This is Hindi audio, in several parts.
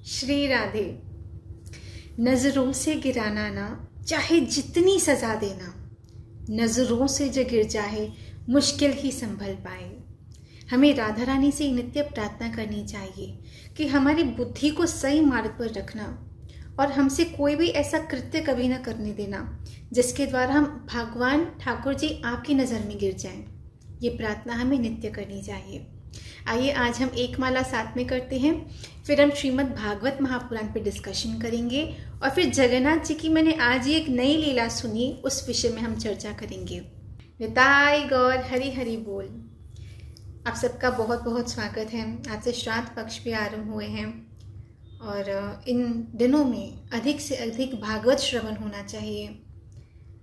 श्री राधे। नजरों से गिराना ना, चाहे जितनी सजा देना, नजरों से जो गिर जाए मुश्किल ही संभल पाए। हमें राधा रानी से नित्य प्रार्थना करनी चाहिए कि हमारी बुद्धि को सही मार्ग पर रखना और हमसे कोई भी ऐसा कृत्य कभी ना करने देना जिसके द्वारा हम भगवान ठाकुर जी आपकी नज़र में गिर जाएं। ये प्रार्थना हमें नित्य करनी चाहिए। आइए आज हम एक माला साथ में करते हैं, फिर हम श्रीमद् भागवत महापुराण पे डिस्कशन करेंगे और फिर जगन्नाथ जी की मैंने आज ही एक नई लीला सुनी, उस विषय में हम चर्चा करेंगे। निताय गौर हरि हरि बोल। आप सबका बहुत बहुत स्वागत है। आज से श्राद्ध पक्ष भी आरंभ हुए हैं और इन दिनों में अधिक से अधिक भागवत श्रवण होना चाहिए।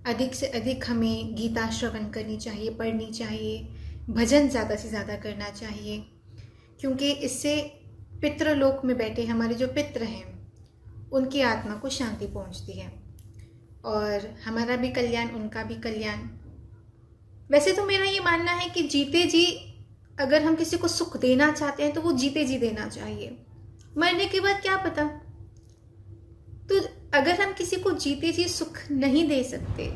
अधिक से अधिक हमें गीता श्रवण करनी चाहिए, पढ़नी चाहिए, भजन ज़्यादा से ज़्यादा करना चाहिए, क्योंकि इससे पितृलोक में बैठे हमारे जो पितृ हैं उनकी आत्मा को शांति पहुंचती है और हमारा भी कल्याण, उनका भी कल्याण। वैसे तो मेरा ये मानना है कि जीते जी अगर हम किसी को सुख देना चाहते हैं तो वो जीते जी देना चाहिए। मरने के बाद क्या पता। तो अगर हम किसी को जीते जी सुख नहीं दे सकते,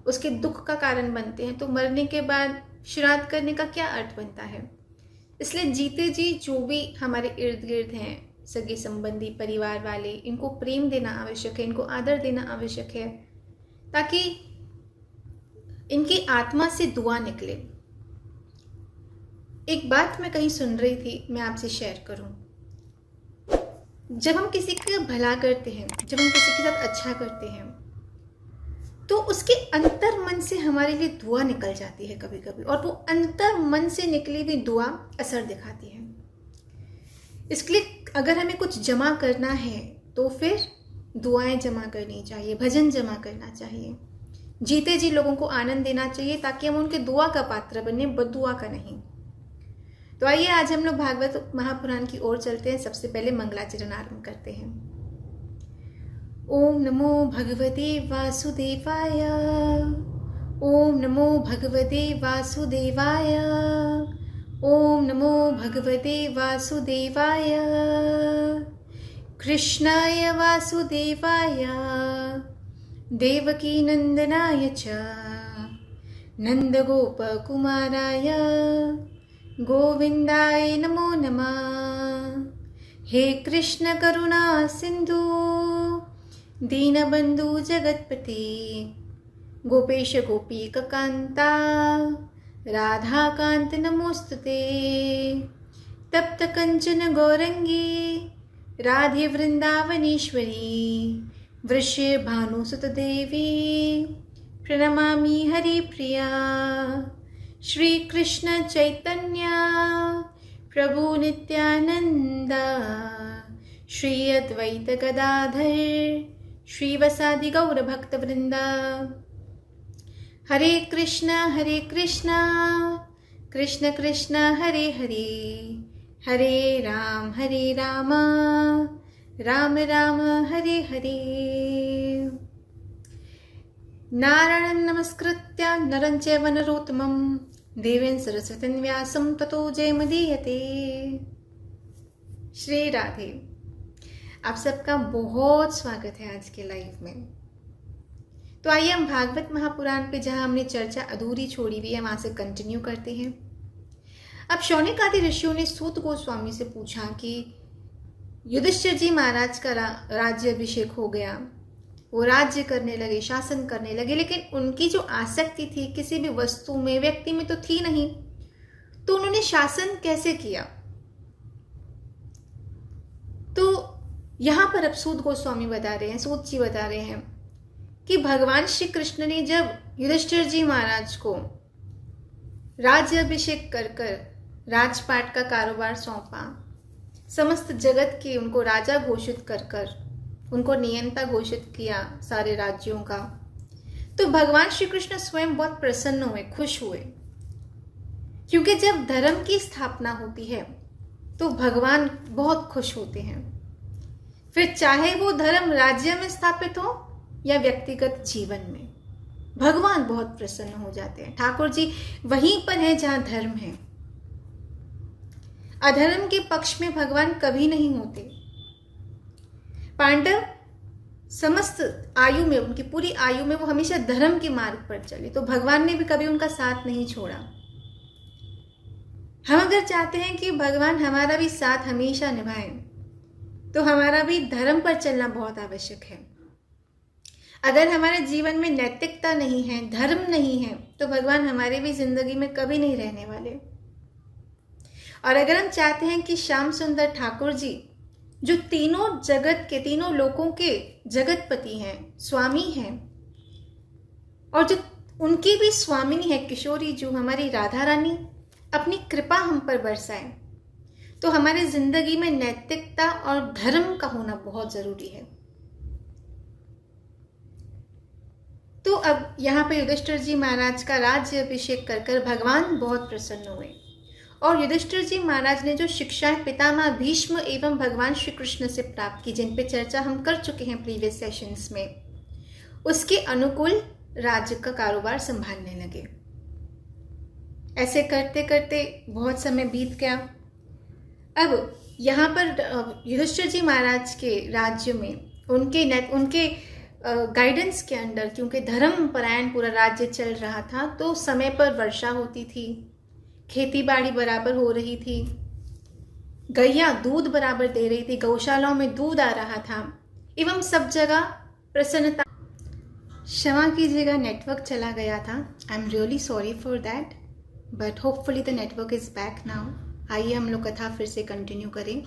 उसके दुख का कारण बनते हैं, तो मरने के बाद श्राद्ध करने का क्या अर्थ बनता है। इसलिए जीते जी जो भी हमारे इर्द गिर्द हैं, सगे संबंधी, परिवार वाले, इनको प्रेम देना आवश्यक है, इनको आदर देना आवश्यक है, ताकि इनकी आत्मा से दुआ निकले। एक बात मैं कहीं सुन रही थी, मैं आपसे शेयर करूं। जब हम किसी का भला करते हैं, जब हम किसी के साथ अच्छा करते हैं, तो उसके अंतर मन से हमारे लिए दुआ निकल जाती है कभी कभी, और वो अंतर मन से निकली हुई दुआ असर दिखाती है। इसके लिए अगर हमें कुछ जमा करना है तो फिर दुआएं जमा करनी चाहिए, भजन जमा करना चाहिए, जीते जी लोगों को आनंद देना चाहिए, ताकि हम उनके दुआ का पात्र बने, बदुआ का नहीं। तो आइए आज हम लोग भागवत महापुराण की ओर चलते हैं। सबसे पहले मंगलाचरण आरंभ करते हैं। ओम नमो भगवते वासुदेवाय। ओम नमो भगवते वासुदेवाय। ओम नमो भगवते वासुदेवाय। कृष्णाय वासुदेवाय देवकी नंदनाय च नंदगोपकुमाराय गोविंदाय नमो नमः। हे कृष्ण करुणा सिंधु दीनबंधु जगतपते गोपेश गोपीकांता राधाकांत नमोस्तुते। तप्त कंचन गौरंगी राधे वृंदावनेश्वरी वृषभानुसुत देवी प्रणमामि हरिप्रिया। श्री कृष्ण चैतन्य प्रभु नित्यानंद श्री अद्वैत गदाधर श्रीवासादि गौर भक्त वृंदा। हरे कृष्ण कृष्ण कृष्ण हरे हरे, हरे राम राम राम हरे हरे। नारायणं नमस्कृत्य नरं चैव नरोत्तमं देवीं सरस्वतीं व्यासं ततो जयमुदीरये। श्री राधे। आप सबका बहुत स्वागत है आज के लाइव में। तो आइए हम भागवत महापुराण पे जहां हमने चर्चा अधूरी छोड़ी हुई है वहां से कंटिन्यू करते हैं। अब शौनक आदि ऋषियों ने सूत गोस्वामी से पूछा कि युधिष्ठिर जी महाराज का राज्य अभिषेक हो गया, वो राज्य करने लगे, शासन करने लगे, लेकिन उनकी जो आसक्ति थी किसी भी वस्तु में, व्यक्ति में तो थी नहीं, तो उन्होंने शासन कैसे किया। तो यहां पर अब सूत गोस्वामी बता रहे हैं, सूत जी बता रहे हैं कि भगवान श्री कृष्ण ने जब युधिष्ठिर जी महाराज को राज्य अभिषेक कर कर राजपाट का कारोबार सौंपा, समस्त जगत के उनको राजा घोषित कर कर उनको नियंता घोषित किया सारे राज्यों का, तो भगवान श्री कृष्ण स्वयं बहुत प्रसन्न हुए, खुश हुए, क्योंकि जब धर्म की स्थापना होती है तो भगवान बहुत खुश होते हैं। फिर चाहे वो धर्म राज्य में स्थापित हो या व्यक्तिगत जीवन में, भगवान बहुत प्रसन्न हो जाते हैं। ठाकुर जी वहीं पर है जहां धर्म है। अधर्म के पक्ष में भगवान कभी नहीं होते। पांडव समस्त आयु में, उनकी पूरी आयु में वो हमेशा धर्म के मार्ग पर चले, तो भगवान ने भी कभी उनका साथ नहीं छोड़ा। हम अगर चाहते हैं कि भगवान हमारा भी साथ हमेशा निभाएं, तो हमारा भी धर्म पर चलना बहुत आवश्यक है। अगर हमारे जीवन में नैतिकता नहीं है, धर्म नहीं है, तो भगवान हमारे भी जिंदगी में कभी नहीं रहने वाले। और अगर हम चाहते हैं कि श्याम सुंदर ठाकुर जी, जो तीनों जगत के, तीनों लोकों के जगतपति हैं, स्वामी हैं, और जो उनकी भी स्वामिनी है किशोरी, जो हमारी राधा रानी, अपनी कृपा हम पर बरसाए, तो हमारे जिंदगी में नैतिकता और धर्म का होना बहुत जरूरी है। तो अब यहाँ पे युधिष्ठिर जी महाराज का राज्य अभिषेक कर कर भगवान बहुत प्रसन्न हुए, और युधिष्ठिर जी महाराज ने जो शिक्षाएं पितामह भीष्म एवं भगवान श्री कृष्ण से प्राप्त की, जिन पे चर्चा हम कर चुके हैं प्रीवियस सेशंस में, उसके अनुकूल राज्य का कारोबार संभालने लगे। ऐसे करते करते बहुत समय बीत गया। अब यहाँ पर युधिष्ठिर जी महाराज के राज्य में उनके गाइडेंस के अंडर, क्योंकि धर्म परायण पूरा राज्य चल रहा था, तो समय पर वर्षा होती थी, खेती बाड़ी बराबर हो रही थी, गैया दूध बराबर दे रही थी, गौशालाओं में दूध आ रहा था, एवं सब जगह प्रसन्नता। क्षमा कीजिएगा, नेटवर्क चला गया था। I am really sorry for that, but hopefully the network is back now. आइए हम लोग कथा फिर से कंटिन्यू करें।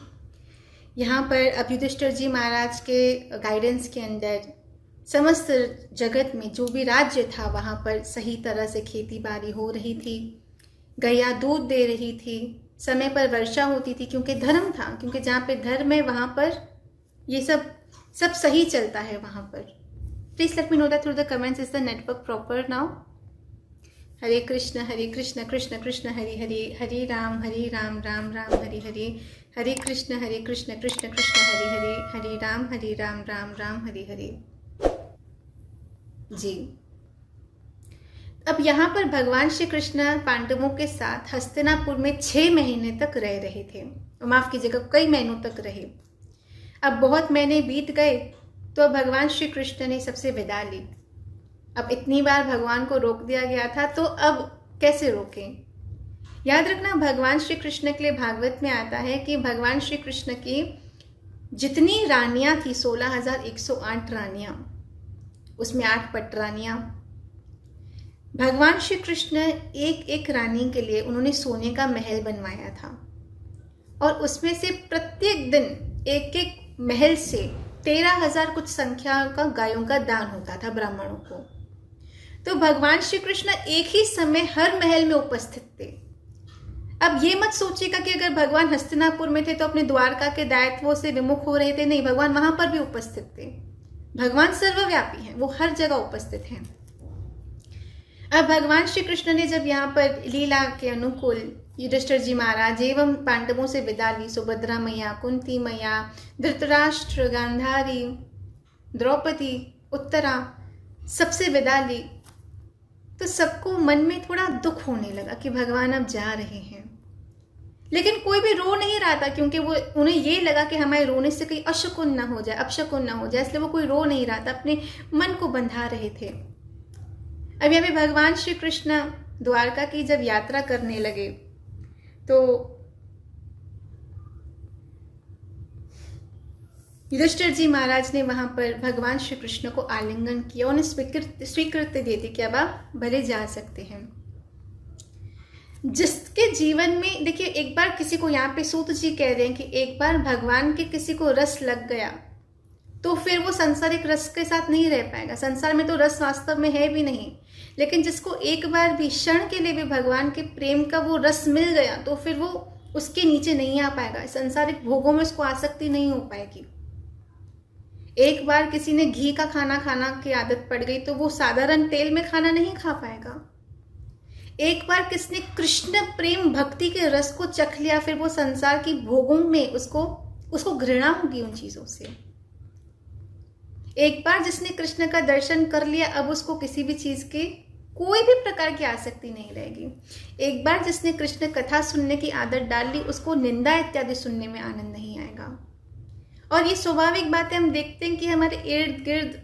यहाँ पर अब युधिष्ठिर जी महाराज के गाइडेंस के अंदर समस्त जगत में जो भी राज्य था, वहाँ पर सही तरह से खेती बाड़ी हो रही थी, गैया दूध दे रही थी, समय पर वर्षा होती थी, क्योंकि धर्म था, क्योंकि जहाँ पे धर्म है वहाँ पर ये सब सही चलता है वहाँ पर। Please let me know that through the comments, is the network proper now? Hare Krishna Krishna Krishna Hare Hare, Hare Ram Ram Ram Hare Hare, Hare Krishna Krishna Krishna Hare Hare, Hare Ram Ram Ram Hare Hare. जी, अब यहाँ पर भगवान श्री कृष्ण पांडवों के साथ हस्तिनापुर में 6 महीने तक रह रहे थे, माफ कीजिएगा कई महीनों तक रहे। अब बहुत महीने बीत गए, तो भगवान श्री कृष्ण ने सबसे विदा ली। अब इतनी बार भगवान को रोक दिया गया था, तो अब कैसे रोकें? याद रखना, भगवान श्री कृष्ण के लिए भागवत में आता है कि भगवान श्री कृष्ण की जितनी रानियां थी, 16,108 रानियां, उसमें 8 पटरानियां। भगवान श्री कृष्ण एक एक रानी के लिए उन्होंने सोने का महल बनवाया था, और उसमें से प्रत्येक दिन एक एक महल से 13,000 कुछ संख्या का गायों का दान होता था ब्राह्मणों को। तो भगवान श्री कृष्ण एक ही समय हर महल में उपस्थित थे। अब ये मत सोचिएगा कि अगर भगवान हस्तिनापुर में थे तो अपने द्वारका के दायित्वों से विमुख हो रहे थे। नहीं, भगवान वहां पर भी उपस्थित थे। भगवान सर्वव्यापी हैं, वो हर जगह उपस्थित हैं। अब भगवान श्री कृष्ण ने जब यहाँ पर लीला के अनुकूल युधिष्ठिर जी महाराज एवं पांडवों से विदा ली, सुभद्रा मैया, कुंती मैया, धृतराष्ट्र, गांधारी, द्रौपदी, उत्तरा, सबसे विदा ली, तो सबको मन में थोड़ा दुख होने लगा कि भगवान अब जा रहे हैं। लेकिन कोई भी रो नहीं रहा था, क्योंकि वो उन्हें ये लगा कि हमारे रोने से कहीं अशकुन ना हो जाए, अपशकुन ना हो जाए, इसलिए वो कोई रो नहीं रहा था, अपने मन को बंधा रहे थे। अब यहाँ पे भगवान श्री कृष्ण द्वारका की जब यात्रा करने लगे, तो युधिष्ठिर जी महाराज ने वहां पर भगवान श्री कृष्ण को आलिंगन किया, उन्हें स्वीकृति दे दी कि अब आप भले जा सकते हैं। जिसके जीवन में देखिए, एक बार किसी को, यहाँ पे सूत जी कह रहे हैं कि एक बार भगवान के किसी को रस लग गया तो फिर वो संसारिक रस के साथ नहीं रह पाएगा। संसार में तो रस वास्तव में है भी नहीं, लेकिन जिसको एक बार भी क्षण के लिए भी भगवान के प्रेम का वो रस मिल गया, तो फिर वो उसके नीचे नहीं आ पाएगा। संसारिक भोगों में उसको आसक्ति नहीं हो पाएगी। एक बार किसी ने घी का खाना की आदत पड़ गई तो वो साधारण तेल में खाना नहीं खा पाएगा। एक बार किसने कृष्ण प्रेम भक्ति के रस को चख लिया, फिर वो संसार की भोगों में उसको घृणा होगी उन चीजों से। एक बार जिसने कृष्ण का दर्शन कर लिया, अब उसको किसी भी चीज की कोई भी प्रकार की आसक्ति नहीं रहेगी। एक बार जिसने कृष्ण कथा सुनने की आदत डाल ली, उसको निंदा इत्यादि सुनने में आनंद नहीं आएगा। और ये स्वाभाविक बात है, हम देखते हैं कि हमारे इर्द गिर्द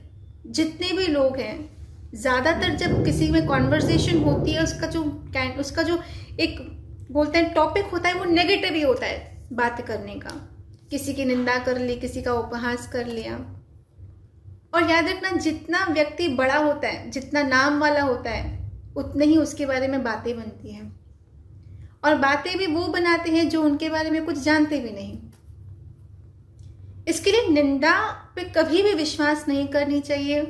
जितने भी लोग हैं, ज़्यादातर जब किसी में कॉन्वर्सेशन होती है, उसका जो एक बोलते हैं टॉपिक होता है, वो नेगेटिव ही होता है बात करने का। किसी की निंदा कर ली, किसी का उपहास कर लिया। और याद रखना, जितना व्यक्ति बड़ा होता है, जितना नाम वाला होता है, उतने ही उसके बारे में बातें बनती हैं। और बातें भी वो बनाते हैं जो उनके बारे में कुछ जानते भी नहीं। इसके लिए निंदा पे कभी भी विश्वास नहीं करनी चाहिए।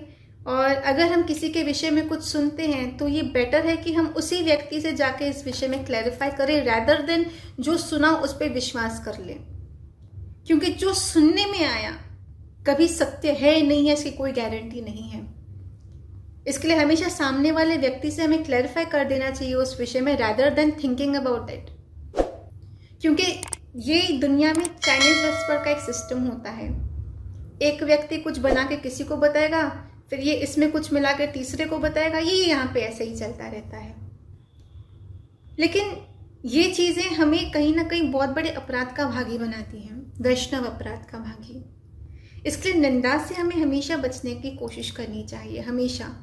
और अगर हम किसी के विषय में कुछ सुनते हैं तो ये बेटर है कि हम उसी व्यक्ति से जाके इस विषय में क्लैरिफाई करें, रैदर देन जो सुना उस पर विश्वास कर लें। क्योंकि जो सुनने में आया कभी सत्य है नहीं है, इसकी कोई गारंटी नहीं है। इसके लिए हमेशा सामने वाले व्यक्ति से हमें क्लैरिफाई कर देना चाहिए उस विषय में, rather than thinking about it. क्योंकि ये दुनिया में चाइनीज वेस्पर का एक सिस्टम होता है। एक व्यक्ति कुछ बना के किसी को बताएगा, फिर ये इसमें कुछ मिला के तीसरे को बताएगा, ये यहाँ पे ऐसे ही चलता रहता है। लेकिन ये चीज़ें हमें कहीं ना कहीं बहुत बड़े अपराध का भागी बनाती हैं, वैष्णव अपराध का भागी। इसके लिए निंदा से हमें हमेशा बचने की कोशिश करनी चाहिए, हमेशा।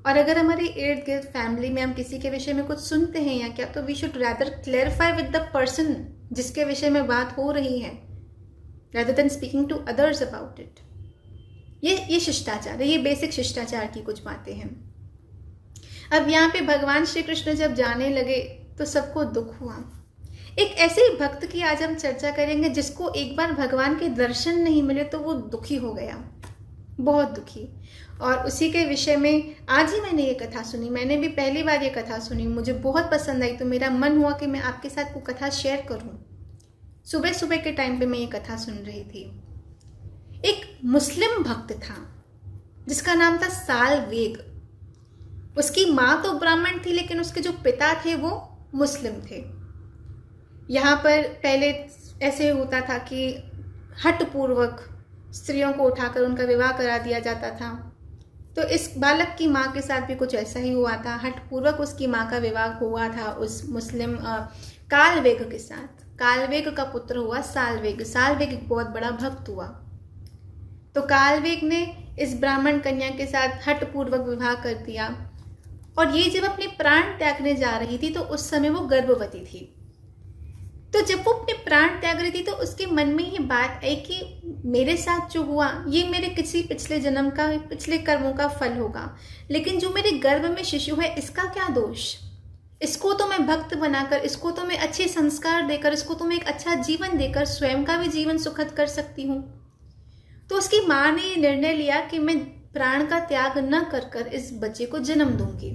और अगर हमारे इर्द गिर्द फैमिली में हम किसी के विषय में कुछ सुनते हैं या क्या, तो we should rather clarify with the person जिसके विषय में बात हो रही है, rather than speaking to others about it. ये शिष्टाचार है, ये बेसिक शिष्टाचार की कुछ बातें हैं। अब यहाँ पे भगवान श्री कृष्ण जब जाने लगे तो सबको दुख हुआ। एक ऐसे ही भक्त की आज हम चर्चा करेंगे जिसको एक बार भगवान के दर्शन नहीं मिले तो वो दुखी हो गया, बहुत दुखी। और उसी के विषय में आज ही मैंने ये कथा सुनी। मैंने भी पहली बार ये कथा सुनी, मुझे बहुत पसंद आई, तो मेरा मन हुआ कि मैं आपके साथ वो कथा शेयर करूं। सुबह सुबह के टाइम पे मैं ये कथा सुन रही थी। एक मुस्लिम भक्त था जिसका नाम था सालवेग। उसकी माँ तो ब्राह्मण थी, लेकिन उसके जो पिता थे वो मुस्लिम थे। यहाँ पर पहले ऐसे होता था कि हठपूर्वक स्त्रियों को उठाकर उनका विवाह करा दिया जाता था। तो इस बालक की माँ के साथ भी कुछ ऐसा ही हुआ था। हठपूर्वक उसकी माँ का विवाह हुआ था उस मुस्लिम कालवेग के साथ। कालवेग का पुत्र हुआ सालवेग। सालवेग एक बहुत बड़ा भक्त हुआ। तो कालवेग ने इस ब्राह्मण कन्या के साथ हठपूर्वक विवाह कर दिया। और ये जब अपने प्राण त्यागने जा रही थी तो उस समय वो गर्भवती थी। तो जब वो अपने प्राण त्याग रही थी तो उसके मन में ये बात आई कि मेरे साथ जो हुआ ये मेरे किसी पिछले जन्म का, पिछले कर्मों का फल होगा, लेकिन जो मेरे गर्भ में शिशु है इसका क्या दोष? इसको तो मैं भक्त बनाकर, इसको तो मैं अच्छे संस्कार देकर, इसको तो मैं एक अच्छा जीवन देकर स्वयं का भी जीवन सुखद कर सकती हूँ। तो उसकी माँ ने ये निर्णय लिया कि मैं प्राण का त्याग न कर कर इस बच्चे को जन्म दूंगी।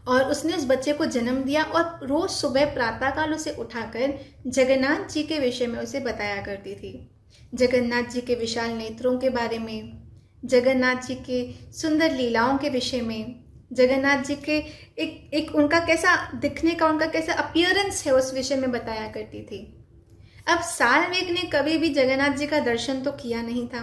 और उसने उस बच्चे को जन्म दिया और रोज सुबह प्रातःकाल उसे उठाकर जगन्नाथ जी के विषय में उसे बताया करती थी। जगन्नाथ जी के विशाल नेत्रों के बारे में, जगन्नाथ जी के सुंदर लीलाओं के विषय में, जगन्नाथ जी के एक उनका कैसा दिखने का, उनका कैसा अपीयरेंस है उस विषय में बताया करती थी। अब सालवेग ने कभी भी जगन्नाथ जी का दर्शन तो किया नहीं था,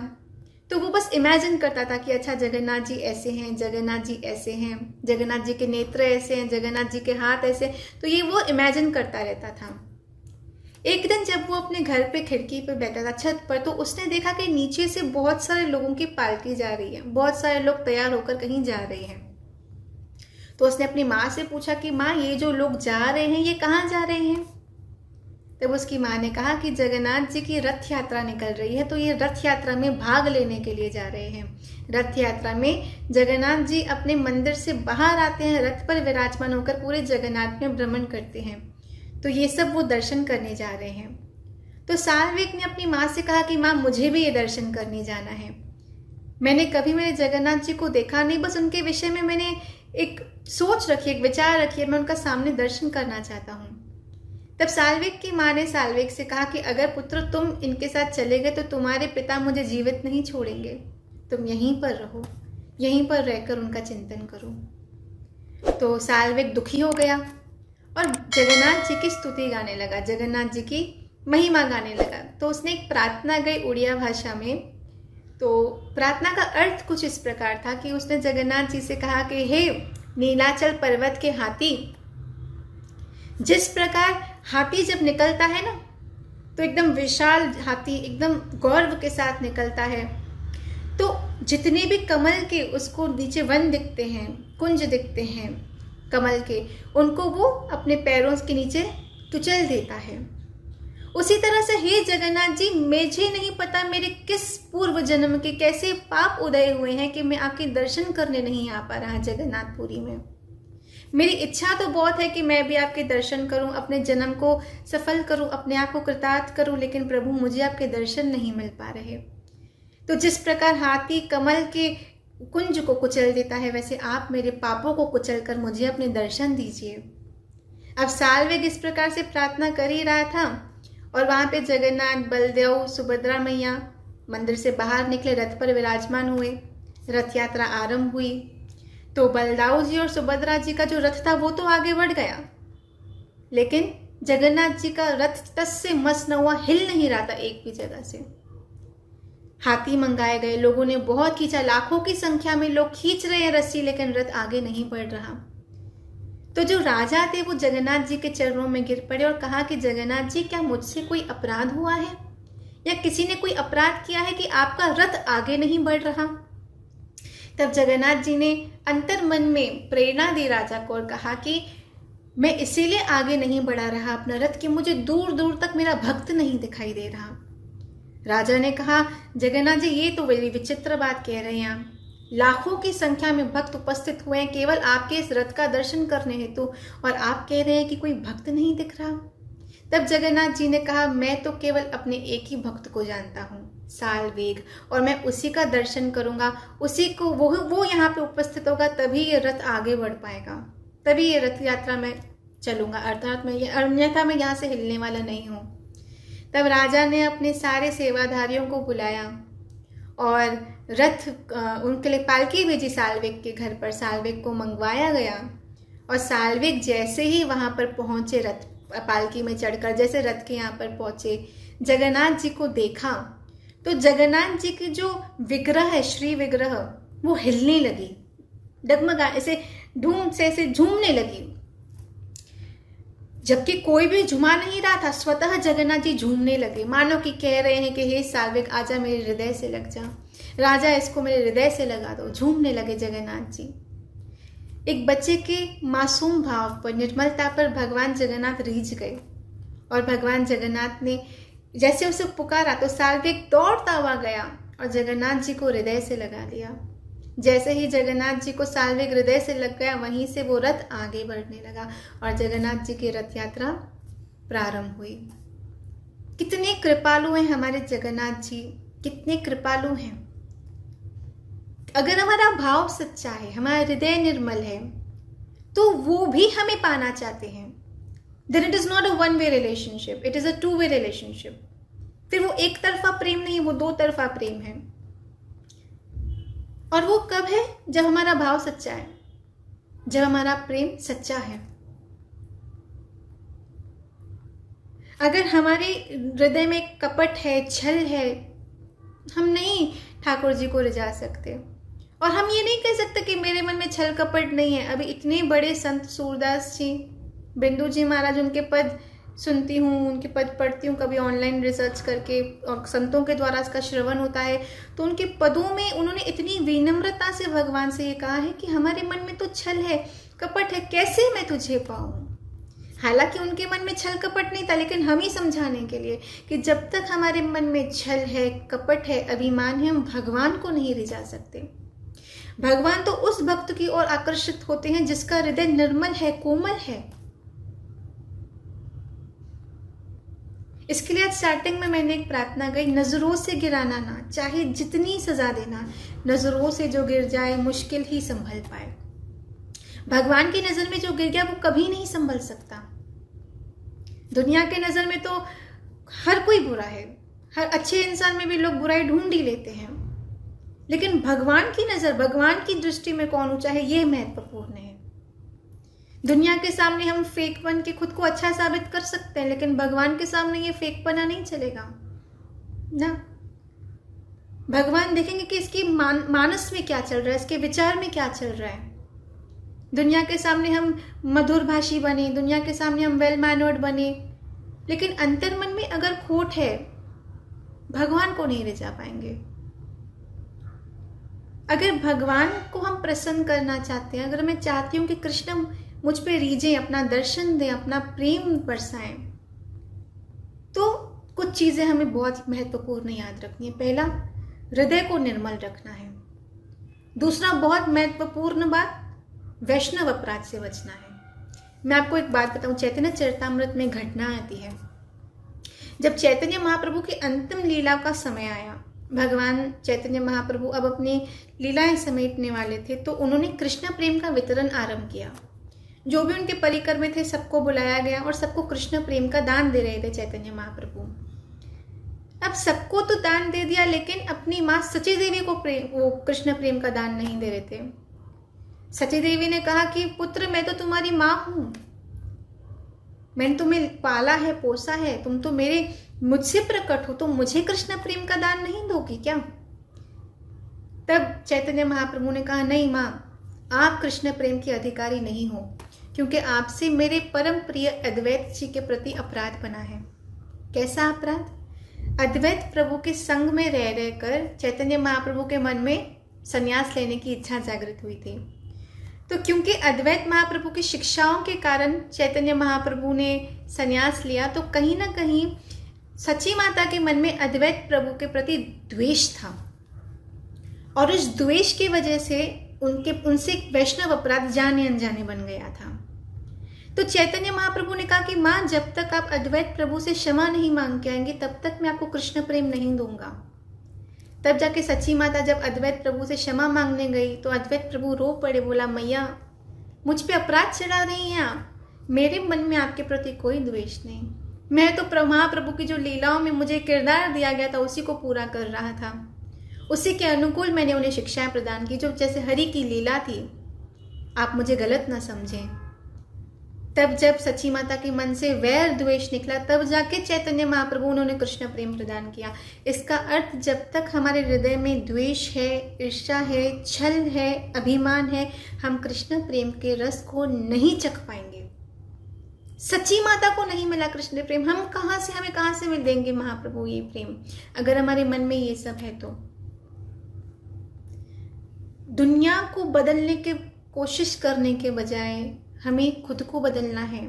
तो वो बस इमेजिन करता था कि अच्छा जगन्नाथ जी ऐसे हैं, जगन्नाथ जी ऐसे हैं, जगन्नाथ जी के नेत्र ऐसे हैं, जगन्नाथ जी के हाथ ऐसे, तो ये वो इमेजिन करता रहता था। एक दिन जब वो अपने घर पे खिड़की पे बैठा था छत पर, तो उसने देखा कि नीचे से बहुत सारे लोगों की पालकी जा रही है, बहुत सारे लोग तैयार होकर कहीं जा रहे हैं। तो उसने अपनी माँ से पूछा कि माँ ये जो लोग जा रहे हैं ये कहाँ जा रहे हैं? तब उसकी माँ ने कहा कि जगन्नाथ जी की रथ यात्रा निकल रही है, तो ये रथ यात्रा में भाग लेने के लिए जा रहे हैं। रथ यात्रा में जगन्नाथ जी अपने मंदिर से बाहर आते हैं, रथ पर विराजमान होकर पूरे जगन्नाथ में भ्रमण करते हैं, तो ये सब वो दर्शन करने जा रहे हैं। तो सालवेग ने अपनी माँ से कहा कि माँ मुझे भी ये दर्शन करने जाना है। मैंने कभी मेरे जगन्नाथ जी को देखा नहीं, बस उनके विषय में मैंने एक सोच रखी, एक विचार रखी है, मैं उनका सामने दर्शन करना चाहता हूँ। तब सालवेग की माँ ने सालवेग से कहा कि अगर पुत्र तुम इनके साथ चले गए तो तुम्हारे पिता मुझे जीवित नहीं छोड़ेंगे, तुम यहीं पर रहो, यहीं पर रहकर उनका चिंतन करो। तो सालवेग दुखी हो गया और जगन्नाथ जी की स्तुति गाने लगा, जगन्नाथ जी की महिमा गाने लगा। तो उसने एक प्रार्थना गाई उड़िया भाषा में। तो प्रार्थना का अर्थ कुछ इस प्रकार था कि उसने जगन्नाथ जी से कहा कि हे नीलाचल पर्वत के हाथी, जिस प्रकार हाथी जब निकलता है ना तो एकदम विशाल हाथी एकदम गौरव के साथ निकलता है। तो जितने भी कमल के उसको नीचे वन दिखते हैं, कुंज दिखते हैं कमल के, उनको वो अपने पैरों के नीचे कुचल देता है। उसी तरह से हे जगन्नाथ जी, मुझे नहीं पता मेरे किस पूर्व जन्म के कैसे पाप उदय हुए हैं कि मैं आपके दर्शन करने नहीं आ पा रहा जगन्नाथपुरी में। मेरी इच्छा तो बहुत है कि मैं भी आपके दर्शन करूं, अपने जन्म को सफल करूं, अपने आप को कृतार्थ करूं, लेकिन प्रभु मुझे आपके दर्शन नहीं मिल पा रहे। तो जिस प्रकार हाथी कमल के कुंज को कुचल देता है, वैसे आप मेरे पापों को कुचल कर मुझे अपने दर्शन दीजिए। अब साल्वेग इस प्रकार से प्रार्थना कर ही रहा था और वहां पे जगन्नाथ, बलदेव, सुभद्रा मैया मंदिर से बाहर निकले, रथ पर विराजमान हुए, रथ यात्रा आरंभ हुई। तो बलदाऊ जी और सुभद्रा जी का जो रथ था वो तो आगे बढ़ गया, लेकिन जगन्नाथ जी का रथ तस से मस न हुआ, हिल नहीं रहा था एक भी जगह से। हाथी मंगाए गए, लोगों ने बहुत खींचा, लाखों की संख्या में लोग खींच रहे हैं रस्सी, लेकिन रथ आगे नहीं बढ़ रहा। तो जो राजा थे वो जगन्नाथ जी के चरणों में गिर पड़े और कहा कि जगन्नाथ जी, क्या मुझसे कोई अपराध हुआ है या किसी ने कोई अपराध किया है कि आपका रथ आगे नहीं बढ़ रहा? तब जगन्नाथ जी ने अंतर मन में प्रेरणा दी राजा को और कहा कि मैं इसीलिए आगे नहीं बढ़ा रहा अपना रथ कि मुझे दूर दूर तक मेरा भक्त नहीं दिखाई दे रहा। राजा ने कहा, जगन्नाथ जी ये तो बड़ी विचित्र बात कह रहे हैं आप, लाखों की संख्या में भक्त उपस्थित हुए हैं केवल आपके इस रथ का दर्शन करने हेतु, और आप कह रहे हैं कि कोई भक्त नहीं दिख रहा। तब जगन्नाथ जी ने कहा, मैं तो केवल अपने एक ही भक्त को जानता हूँ, साल्वेग, और मैं उसी का दर्शन करूंगा, उसी को वो यहाँ पे उपस्थित होगा, तभी ये रथ आगे बढ़ पाएगा, तभी ये रथ यात्रा में चलूंगा, अर्थात मैं अन्यथा मैं यहाँ से हिलने वाला नहीं हूँ। तब राजा ने अपने सारे सेवाधारियों को बुलाया और रथ उनके लिए पालकी भेजी साल्वेग के घर पर। साल्वेग को मंगवाया गया और साल्वेग जैसे ही वहां पर पहुंचे, रथ पालकी में चढ़कर जैसे रथ के यहाँ पर पहुंचे, जगन्नाथ जी को देखा तो जगन्नाथ जी की जो विग्रह है, श्री विग्रह, वो हिलने लगी, डगमगा, ऐसे धूम से ऐसे झूमने लगी, जबकि कोई भी झुमा नहीं रहा था, स्वतः जगन्नाथ जी झूमने लगे, मानो कि कह रहे हैं कि हे साल्वेग, आजा मेरे हृदय से लग जा, राजा इसको मेरे हृदय से लगा दो। झूमने लगे जगन्नाथ जी। एक बच्चे के मासूम भाव पर, निर्मलता पर भगवान जगन्नाथ रीझ गए और भगवान जगन्नाथ ने जैसे उसे पुकारा तो साल्वेग दौड़ता हुआ गया और जगन्नाथ जी को हृदय से लगा लिया। जैसे ही जगन्नाथ जी को साल्वेग हृदय से लग गया, वहीं से वो रथ आगे बढ़ने लगा और जगन्नाथ जी की रथ यात्रा प्रारंभ हुई। कितने कृपालु हैं हमारे जगन्नाथ जी, कितने कृपालु हैं। अगर हमारा भाव सच्चा है, हमारा हृदय निर्मल है, तो वो भी हमें पाना चाहते हैं। Then it is not a one way relationship, it is a two way relationship. फिर वो एक तरफा प्रेम नहीं, वो दो तरफा प्रेम है। और वो कब है? जब हमारा भाव सच्चा है, जब हमारा प्रेम सच्चा है। अगर हमारे हृदय में कपट है, छल है, हम नहीं ठाकुर जी को रिझा सकते। और हम ये नहीं कह सकते कि मेरे मन में छल कपट नहीं है। अभी इतने बड़े संत सूरदास जी, बिंदु जी महाराज, उनके पद सुनती हूँ, उनके पद पढ़ती हूँ कभी ऑनलाइन रिसर्च करके, और संतों के द्वारा इसका श्रवण होता है, तो उनके पदों में उन्होंने इतनी विनम्रता से भगवान से ये कहा है कि हमारे मन में तो छल है, कपट है, कैसे मैं तुझे पाऊँ। हालांकि उनके मन में छल कपट नहीं था, लेकिन हम ही समझाने के लिए कि जब तक हमारे मन में छल है, कपट है, अभिमान है, हम भगवान को नहीं रिझा सकते। भगवान तो उस भक्त की ओर आकर्षित होते हैं जिसका हृदय निर्मल है, कोमल है। इसके लिए आज स्टार्टिंग में मैंने एक प्रार्थना गई, नजरों से गिराना ना, चाहे जितनी सजा देना, नजरों से जो गिर जाए मुश्किल ही संभल पाए। भगवान की नजर में जो गिर गया वो कभी नहीं संभल सकता। दुनिया के नजर में तो हर कोई बुरा है, हर अच्छे इंसान में भी लोग बुराई ढूंढ ही लेते हैं, लेकिन भगवान की नजर, भगवान की दृष्टि में कौन ऊंचा है, ये महत्वपूर्ण है। दुनिया के सामने हम फेक बन के खुद को अच्छा साबित कर सकते हैं, लेकिन भगवान के सामने ये फेक बना नहीं चलेगा ना। भगवान देखेंगे कि इसकी मानस में क्या चल रहा है, इसके विचार में क्या चल रहा है। दुनिया के सामने हम मधुर भाषी बने, दुनिया के सामने हम वेल मैनर्ड बने, लेकिन अंतर्मन में अगर खोट है, भगवान को नहीं रिझा पाएंगे। अगर भगवान को हम प्रसन्न करना चाहते हैं, अगर मैं चाहती हूँ कि कृष्ण मुझ पे रीझें, अपना दर्शन दें, अपना प्रेम बरसाएं, तो कुछ चीजें हमें बहुत महत्वपूर्ण याद रखनी है। पहला, हृदय को निर्मल रखना है। दूसरा, बहुत महत्वपूर्ण बात, वैष्णव अपराध से बचना है। मैं आपको एक बात बताऊं, चैतन्य चरितामृत में घटना आती है, जब चैतन्य महाप्रभु की अंतिम लीला का समय आया, भगवान चैतन्य महाप्रभु अब अपनी लीलाएं समेटने वाले थे, तो उन्होंने कृष्ण प्रेम का वितरण आरंभ किया। जो भी उनके परिकर में थे सबको बुलाया गया और सबको कृष्ण प्रेम का दान दे रहे थे चैतन्य महाप्रभु। अब सबको तो दान दे दिया, लेकिन अपनी माँ सची देवी को वो कृष्ण प्रेम का दान नहीं दे रहे थे। सची देवी ने कहा कि पुत्र, मैं तो तुम्हारी माँ हूं, मैंने तुम्हें पाला है, पोसा है, तुम तो मुझसे प्रकट हो, तो मुझे कृष्ण प्रेम का दान नहीं दोगी क्या? तब चैतन्य महाप्रभु ने कहा, नहीं माँ, आप कृष्ण प्रेम के अधिकारी नहीं हो, क्योंकि आपसे मेरे परम प्रिय अद्वैत जी के प्रति अपराध बना है। कैसा अपराध? अद्वैत प्रभु के संग में रह रहकर चैतन्य महाप्रभु के मन में संन्यास लेने की इच्छा जागृत हुई थी। तो क्योंकि अद्वैत महाप्रभु की शिक्षाओं के कारण चैतन्य महाप्रभु ने संन्यास लिया, तो कहीं ना कहीं सची माता के मन में अद्वैत प्रभु के प्रति द्वेष था, और उस द्वेष की वजह से उनसे एक वैष्णव अपराध जाने अनजाने बन गया था। तो चैतन्य महाप्रभु ने कहा कि माँ, जब तक आप अद्वैत प्रभु से क्षमा नहीं मांग के आएंगे, तब तक मैं आपको कृष्ण प्रेम नहीं दूंगा। तब जाके सच्ची माता जब अद्वैत प्रभु से क्षमा मांगने गई, तो अद्वैत प्रभु रो पड़े, बोला, मैया, मुझ पे अपराध चढ़ा रही हैं आप, मेरे मन में आपके प्रति कोई द्वेष नहीं, मैं तो महाप्रभु की जो लीलाओं में मुझे किरदार दिया गया था उसी को पूरा कर रहा था, उसी के अनुकूल मैंने उन्हें शिक्षाएं प्रदान की, जो जैसे हरि की लीला थी, आप मुझे गलत ना समझें। तब जब सच्ची माता के मन से वैर द्वेष निकला, तब जाके चैतन्य महाप्रभु उन्होंने कृष्ण प्रेम प्रदान किया। इसका अर्थ, जब तक हमारे हृदय में द्वेष है, ईर्ष्या है, छल है, अभिमान है, हम कृष्ण प्रेम के रस को नहीं चख पाएंगे। सच्ची माता को नहीं मिला कृष्ण प्रेम, हमें कहां से मिल देंगे महाप्रभु ये प्रेम, अगर हमारे मन में ये सब है। तो दुनिया को बदलने की कोशिश करने के बजाय हमें खुद को बदलना है।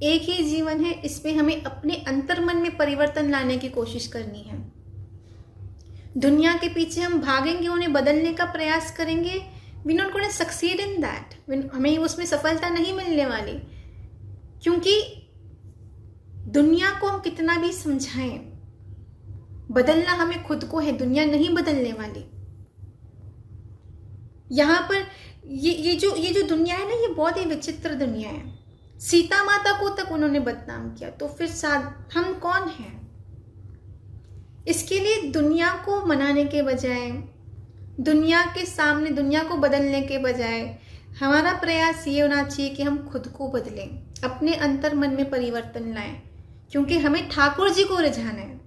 एक ही जीवन है, इसमें हमें अपने अंतर्मन में परिवर्तन लाने की कोशिश करनी है। दुनिया के पीछे हम भागेंगे, उन्हें बदलने का प्रयास करेंगे, we're not going to succeed in that, हमें उसमें सफलता नहीं मिलने वाली, क्योंकि दुनिया को हम कितना भी समझाएं, बदलना हमें खुद को है, दुनिया नहीं बदलने वाली। यहाँ पर ये जो दुनिया है ना, ये बहुत ही विचित्र दुनिया है। सीता माता को तक उन्होंने बदनाम किया, तो फिर हम कौन हैं? इसके लिए दुनिया को मनाने के बजाय, दुनिया के सामने दुनिया को बदलने के बजाय, हमारा प्रयास ये होना चाहिए कि हम खुद को बदलें, अपने अंतर्मन में परिवर्तन लाएं, क्योंकि हमें ठाकुर जी को रिझाना है,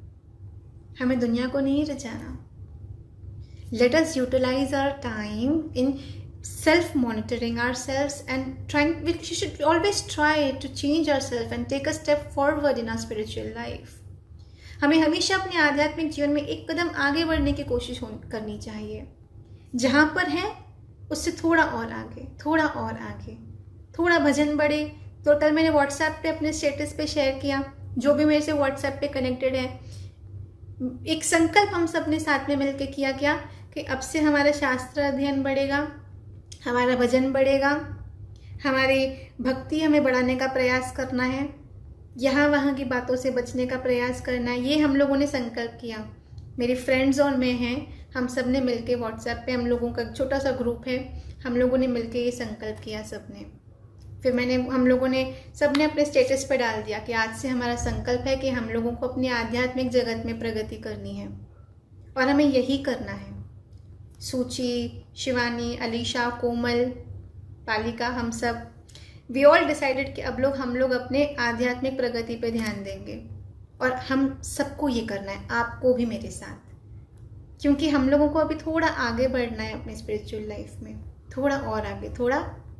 हमें दुनिया को नहीं रिझाना। Let us utilize our time in self-monitoring ourselves and we should always try to change ourselves and take a step forward in our spiritual life. हमें हमेशा अपने आध्यात्मिक जीवन में एक कदम आगे बढ़ने की कोशिश करनी चाहिए। जहाँ पर है उससे थोड़ा और आगे, थोड़ा और आगे, थोड़ा भजन बढ़े। तो कल मैंने व्हाट्सएप पे अपने स्टेटस पे शेयर किया, जो भी मेरे से व्हाट्सएप पे कनेक्टेड है, एक संकल्प हम सब ने साथ में मिलकर किया क्या कि अब से हमारा शास्त्र अध्ययन बढ़ेगा, हमारा भजन बढ़ेगा, हमारी भक्ति हमें बढ़ाने का प्रयास करना है, यहाँ वहाँ की बातों से बचने का प्रयास करना है। ये हम लोगों ने संकल्प किया, मेरी फ्रेंड्स और मैं हैं, हम सब ने मिलके व्हाट्सएप पे, हम लोगों का छोटा सा ग्रुप है, हम लोगों ने मिलके ये संकल्प किया सब ने। फिर हम लोगों ने सब ने अपने स्टेटस पर डाल दिया कि आज से हमारा संकल्प है कि हम लोगों को अपनी आध्यात्मिक जगत में प्रगति करनी है और हमें यही करना है। सूची, शिवानी, अलीशा, कोमल, पालिका, हम सब वी ऑल डिसाइडेड कि अब हम लोग अपने आध्यात्मिक प्रगति पे ध्यान देंगे और हम सबको ये करना है, आपको भी मेरे साथ, क्योंकि हम लोगों को अभी थोड़ा आगे बढ़ना है अपने स्पिरिचुअल लाइफ में, थोड़ा और आगे, थोड़ा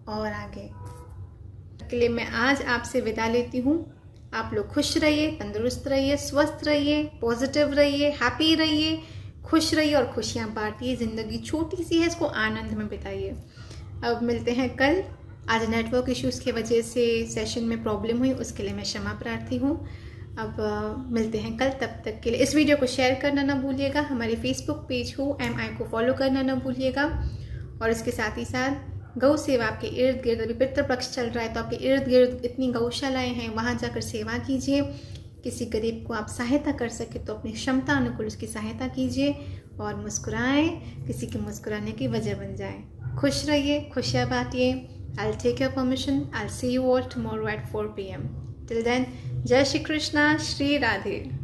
और आगे। के लिए मैं आज आपसे विदा लेती हूँ। आप लोग खुश रहिए, तंदुरुस्त रहिए, स्वस्थ रहिए, पॉजिटिव रहिए, हैप्पी रहिए, खुश रहिए और खुशियाँ बांटिए। ज़िंदगी छोटी सी है, इसको आनंद में बिताइए। अब मिलते हैं कल। आज नेटवर्क इश्यूज़ की वजह से सेशन में प्रॉब्लम हुई, उसके लिए मैं क्षमा प्रार्थी हूँ। अब मिलते हैं कल, तब तक के लिए इस वीडियो को शेयर करना ना भूलिएगा। हमारे फेसबुक पेज HoMI को फॉलो करना ना भूलिएगा। और इसके साथ ही साथ गौ सेवा आपके इर्द गिर्द, अभी पितृपक्ष चल रहा है तो आपके इर्द गिर्द इतनी गौशालाएँ हैं, वहाँ जाकर सेवा कीजिए। किसी गरीब को आप सहायता कर सके तो अपनी क्षमता अनुकूल उसकी सहायता कीजिए और मुस्कुराएं, किसी के मुस्कुराने की वजह बन जाए। खुश रहिए, खुशियाँ बांटिए। I'll take your permission. I'll see you all tomorrow at 4 p.m. Till then, Jai Shri Krishna, Shri Radhe.